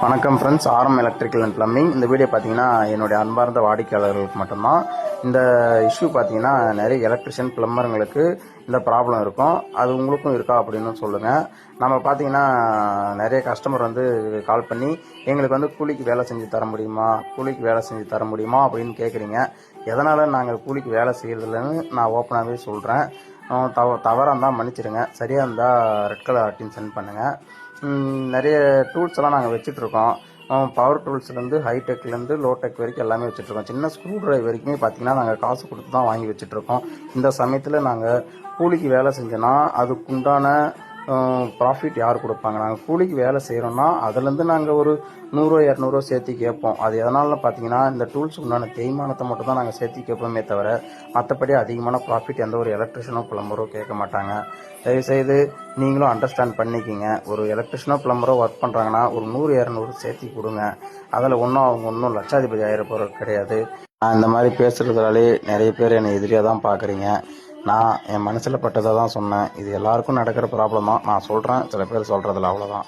வணக்கம் ஃப்ரெண்ட்ஸ், ஆரம் electrical and plumbing. இந்த வீடியோ பார்த்தீங்கன்னா என்னுடைய அன்பார்ந்த வாடிக்கையாளர்களுக்கு மட்டும்தான். இந்த இஷ்யூ பார்த்தீங்கன்னா நிறைய எலக்ட்ரிஷியன் பிளம்பருங்களுக்கு இந்த ப்ராப்ளம் இருக்கும். அது உங்களுக்கும் இருக்கா அப்படின்னு சொல்லுங்கள். நம்ம பார்த்தீங்கன்னா நிறைய கஸ்டமர் கால் பண்ணி எங்களுக்கு கூலிக்கு வேலை செஞ்சு தர முடியுமா, கூலிக்கு வேலை செஞ்சு தர முடியுமா அப்படின்னு கேட்குறீங்க. எதனால் நாங்கள் கூலிக்கு வேலை செய்யறதில்லன்னு நான் ஓப்பனாகவே சொல்கிறேன். தவறாக இருந்தால் மன்னிச்சிடுங்க, சரியாக இருந்தால் ரெட் கலர் ஆர்டின் சென்ட் பண்ணுங்கள். நிறைய டூல்ஸ் எல்லாம் நாங்கள் வச்சுட்ருக்கோம். பவர் டூல்ஸ்லேருந்து ஹைடெக்லேருந்து லோடெக் வரைக்கும் எல்லாமே வச்சுட்ருக்கோம். சின்ன ஸ்க்ரூ ட்ரைவர் வரைக்குமே பார்த்தீங்கன்னா நாங்கள் காசு கொடுத்து தான் வாங்கி வச்சுட்ருக்கோம். இந்த சமயத்தில் நாங்கள் கூலிக்கு வேலை செஞ்சோன்னா அதுக்குண்டான ப்ராஃபிட் யார் கொடுப்பாங்க? நாங்கள் கூலிக்கு வேலை செய்கிறோன்னா அதுலேருந்து நாங்கள் ஒரு 100-200 சேர்த்து கேட்போம். அது எதனால பார்த்தீங்கன்னா இந்த டூல்ஸ் உண்டான தேய்மானத்தை மட்டும் தான் நாங்கள் சேர்த்து கேட்போமே தவிர மற்றபடி அதிகமான ப்ராஃபிட் எந்த ஒரு எலக்ட்ரிஷியனோ பிளம்பரோ கேட்க மாட்டாங்க. தயவுசெய்து நீங்களும் அண்டர்ஸ்டாண்ட் பண்ணிக்கிங்க. ஒரு எலக்ட்ரிஷியனோ பிளம்பரோ ஒர்க் பண்ணுறாங்கன்னா ஒரு 100-200 சேர்த்து கொடுங்க. அதில் அவங்க ஒன்றும் லட்சாதிபதி ஆகிற போகிறது கிடையாது. நான் இந்த மாதிரி பேசுகிறதுனாலே நிறைய பேர் என்னை எதிரியாக தான் பார்க்குறீங்க. நான் என் மனசில் பட்டதை தான் சொன்னேன். இது எல்லாருக்கும் நடக்கிற ப்ராப்ளம் தான். நான் சொல்கிறேன், சில பேர் சொல்கிறதில்ல, அவ்வளோதான்.